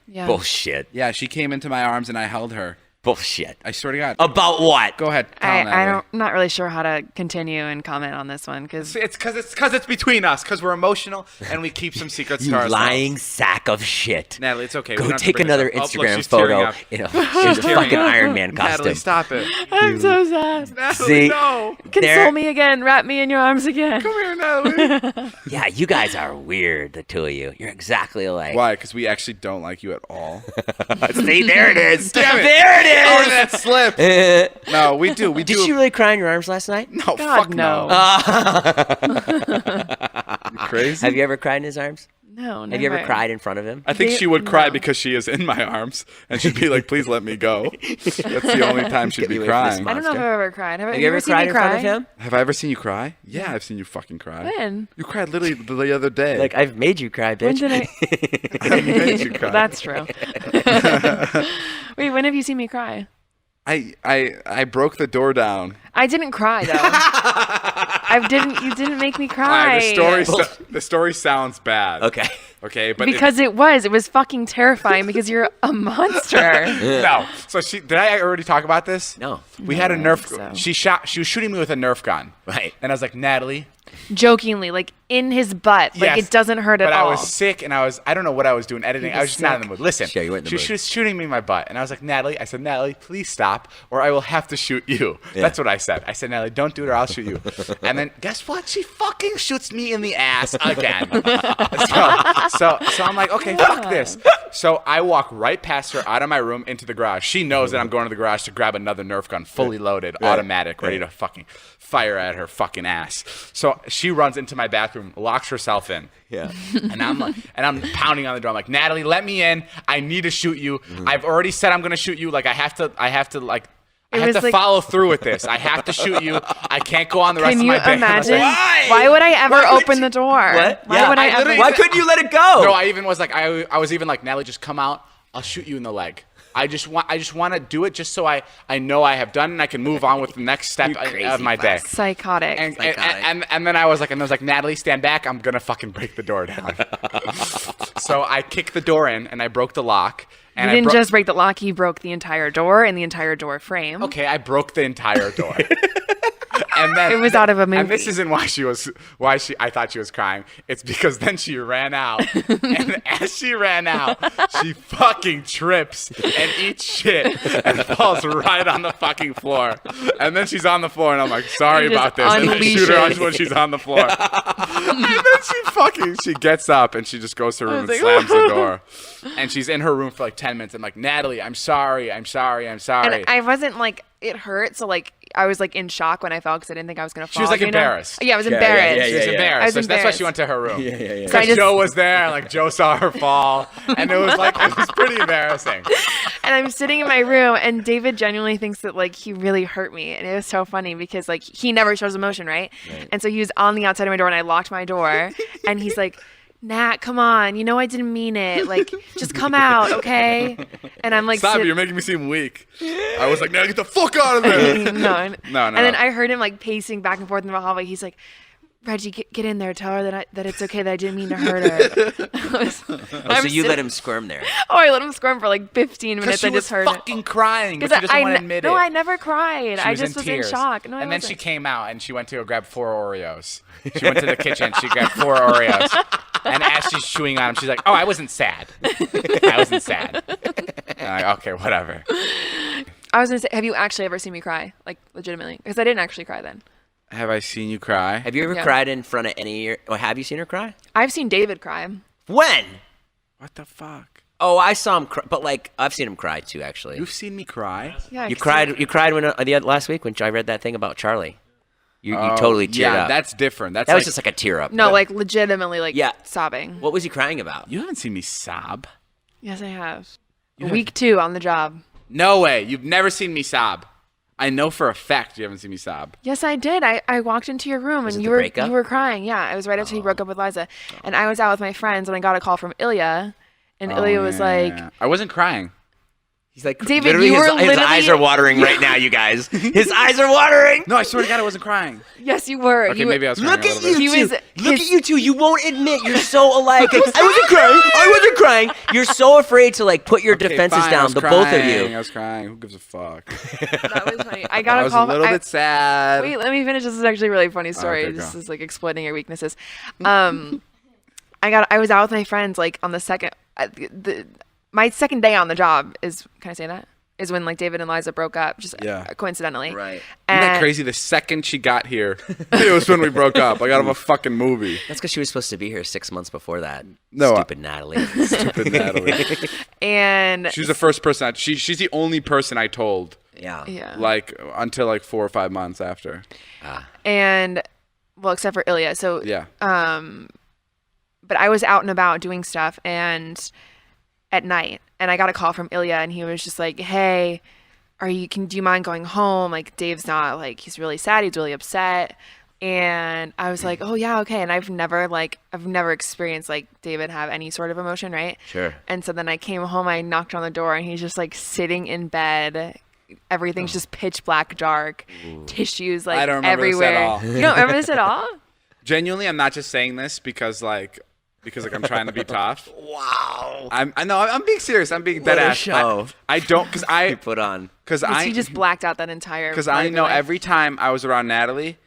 Yeah. Bullshit. Yeah, she came into my arms and I held her. Bullshit. I swear to God. About what? Go ahead. I'm not really sure how to continue and comment on this one because It's because it's between us because we're emotional and we keep some secrets You to ourselves. lying sack of shit. Natalie, it's okay. We Go don't have to take bring another this up. Oh, Instagram look, she's tearing photo up. in a fucking Iron Man costume. Natalie, stop it. I'm so sad. Natalie, See? no. Console me again. Wrap me in your arms again. Come here, Natalie. Yeah, you guys are weird, the two of you. You're exactly alike. Why? Because we actually don't like you at all. See, there it is. Damn it. There it Oh, is. that slip. No, we do. We do. Did you really cry in your arms last night? No, God, fuck no. You crazy? Have you ever cried in his arms? No, never. Have you ever cried in front of him? I think she would cry No. because she is in my arms, and she'd be like, "Please let me go." That's the only time she'd Get be me away from this crying. I don't know if I've ever cried. Have Have you ever seen cried me in cry? front of him? Have I ever seen you cry? Yeah, I've seen you fucking cry. When? You cried literally the other day. Like, I've made you cry, When bitch. did I? I made you cry. That's true. Wait, when have you seen me cry? I broke the door down. I didn't cry though. You didn't make me cry. The story sounds bad. Okay. But because it was fucking terrifying because you're a monster. no. So did I already talk about this? No. We had a Nerf. so. She was shooting me with a Nerf gun. Right. And I was like, Natalie. Jokingly, like in his butt. Like Yes, it doesn't hurt at but all. I was sick and I don't know what I was doing editing. I was just not in the mood. Listen, Yeah, you weren't in the she mood. was shooting me in my butt, and I was like, Natalie. I said, Natalie, please stop, or I will have to shoot you. Yeah. That's what I said. I said, Natalie, don't do it, or I'll shoot you. And then guess what? She fucking shoots me in the ass again. so I'm like, okay, fuck this. So I walk right past her out of my room into the garage. She knows that I'm going to the garage to grab another Nerf gun, fully loaded, automatic, ready to fucking fire at her fucking ass. So she runs into my bathroom, locks herself in. Yeah. And I'm pounding on the door. I'm like, Natalie, let me in. I need to shoot you. I've already said I'm gonna shoot you. Like I have to follow through with this. I have to shoot you. I can't go on the rest Can of you my day. imagine? Why? Why would I ever Why would open you- the door? What? Why Yeah, would I I ever? literally- Why couldn't you let it go? No, I even was like, I was even like, Natalie, just come out. I'll shoot you in the leg. I just want to do it just so I know I have done it and I can move on with the next step of my day. Psychotic. And then I was like, Natalie, stand back. I'm gonna fucking break the door down. So I kicked the door in and I broke the lock. And you didn't just break the lock; you broke the entire door and the entire door frame. Okay, I broke the entire door. And then It was out of a movie. And this isn't why I thought she was crying. It's because then she ran out. And as she ran out, she fucking trips and eats shit and falls right on the fucking floor. And then she's on the floor and I'm like, sorry You just about this. And I shoot her unleash it. when she's on the floor. And then she gets up and she just goes to her room and was slams like, the door. And she's in her room for like 10 minutes. I'm like, Natalie, I'm sorry. And I wasn't like, it hurt. So like, I was like in shock when I fell because I didn't think I was gonna fall. She was like you know? embarrassed. Yeah, I was Yeah, embarrassed. She was embarrassed. I was That's why embarrassed. she went to her room. Yeah. So I Because just- Joe was there, and like Joe saw her fall, and it was pretty embarrassing. And I'm sitting in my room, and David genuinely thinks that like he really hurt me, and it was so funny because like he never shows emotion, right? And so he was on the outside of my door, and I locked my door, and he's like, Nat, come on, you know I didn't mean it. Like, just come out, okay? And I'm like, Stop! You're making me seem weak. I was like, "Now get the fuck out of there!" no. No. And then I heard him like pacing back and forth in the hallway. He's like, Reggie, get in there. Tell her that it's okay that I didn't mean to hurt her. So you let him squirm there. Oh, I let him squirm for like 15 minutes. She I was just heard it. fucking crying, but Because she doesn't want to admit it. No, I never cried. She I was just in was tears. in shock. No, and I then she wasn't. came out and she went to go grab 4 Oreos. She went to the kitchen. She grabbed 4 Oreos. And as she's chewing on them, she's like, "Oh, I wasn't sad. I wasn't sad." And I'm like, okay, whatever. I was gonna say, have you actually ever seen me cry? Like legitimately? Because I didn't actually cry then. Have I seen you cry? Have you ever Yeah. cried in front of any of your... Or have you seen her cry? I've seen David cry. When? What the fuck? Oh, I saw him cry. But like, I've seen him cry too, actually. You've seen me cry? Yeah. You 'cause cried. You cried when last week when I read that thing about Charlie. You totally teared yeah, up. that's different. That's That was like, just like a tear up. No, like legitimately, like Yeah. sobbing. What was he crying about? you haven't seen me sob. Yes, I have. Week 2 on the job. No way. You've never seen me sob. I know for a fact you haven't seen me sob. Yes, I did. I walked into your room Was and it you the were breakup? you were crying. Yeah, it was right after he broke up with Liza, and I was out with my friends and I got a call from Ilya, and Ilya was like, I wasn't crying. He's like, David, literally, you were his literally- eyes are watering right now, you guys. His eyes are watering. No, I swear to God, I wasn't crying. Yes, you were. Okay, You maybe I was crying Look a at little you bit. He two. was- Look his- at you two. You won't admit you're so alike. Like, I wasn't crying. I wasn't crying. You're so afraid to like put your Okay, defenses fine, I down. was The both of crying, you. I was crying. Who gives a fuck? That was funny. I got I a was call. a little bit sad. Wait, let me finish. This is actually a really funny story. Okay, This go. is like exploiting your weaknesses. I was out with my friends like on the second my second day on the job is, can I say that? Is when like David and Liza broke up, just coincidentally. Right. Isn't that And- crazy? The second she got here, it was when we broke up. Like out of a fucking movie. That's because she was supposed to be here 6 months before that. No, Stupid Natalie. Stupid Natalie. And She's the first person. She's the only person I told. Yeah. yeah. Like until like 4 or 5 months after. And well, except for Ilya. So Yeah. but I was out and about doing stuff and at night, and I got a call from Ilya, and he was just like, "Hey, do you mind going home? Like Dave's not, like, he's really sad, he's really upset." And I was like, "Oh yeah, okay." And I've never experienced like David have any sort of emotion, right? Sure. And so then I came home, I knocked on the door, and he's just like sitting in bed. Everything's just pitch black dark. Tissues like I don't remember this at everywhere. all. You don't remember this at all? Genuinely, I'm not just saying this because I'm trying to be tough. Wow. I'm being serious. I'm being What dead a ass. show. I don't because You I put on. because He just blacked out that entire. because part I of know your life. every time I was around Natalie,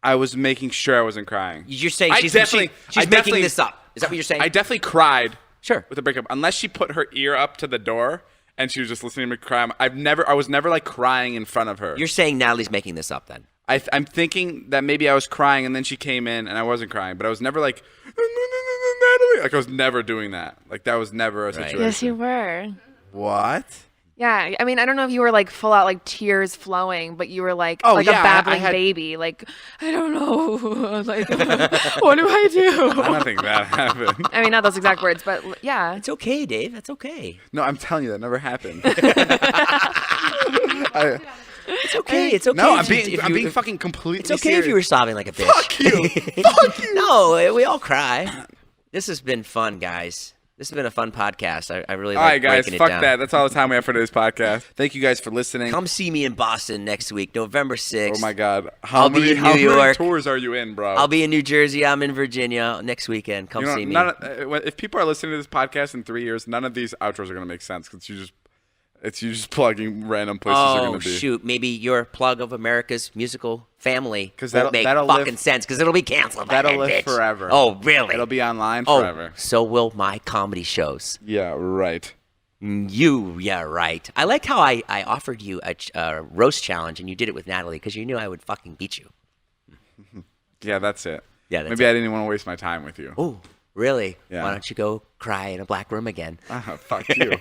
I was making sure I wasn't crying. You're saying I she's definitely- she's I making definitely- this up. Is that what you're saying? I definitely cried Sure. with the breakup, unless she put her ear up to the door and she was just listening to me cry. I was never like crying in front of her. You're saying Natalie's making this up then? I'm thinking that maybe I was crying and then she came in and I wasn't crying, but I was never like Natalie. Like I was never doing that. Like that was never a situation. Yes, you were. What? Yeah, I mean, I don't know if you were like full out like tears flowing, but you were like Oh, like yeah, a babbling had- baby. Like, I don't know, like what do I do? I don't think that happened. I mean, not those exact words, but yeah. It's okay, Dave. That's okay. No, I'm telling you that never happened. It's okay. It's okay. No, if you- I'm being fucking completely It's okay serious. if you were sobbing like a bitch. Fuck you. Fuck you. No, we all cry. This has been fun, guys. This has been a fun podcast. I really All like right, guys, breaking it fuck down. that. That's all the time we have for today's podcast. Thank you guys for listening. Come see me in Boston next week, November 6th. Oh my God, I'll be in how New many York. tours are you in, bro? I'll be in New Jersey. I'm in Virginia next weekend. Come You know, see me. if people are listening to this podcast in 3 years, none of these outros are gonna make sense because it's you just plugging random places you're Oh gonna be. shoot! Maybe your plug of America's musical family 'Cause won't make that'll fucking live- sense because it'll be canceled. by That'll then, live bitch. forever. Oh really? It'll be online Oh, forever. so will my comedy shows. Yeah, right. Yeah, right. I liked how I offered you a roast challenge and you did it with Natalie because you knew I would fucking beat you. Yeah, that's it. Yeah, that's Maybe it. I didn't want to waste my time with you. Oh, really? Yeah. Why don't you go cry in a black room again? Fuck you.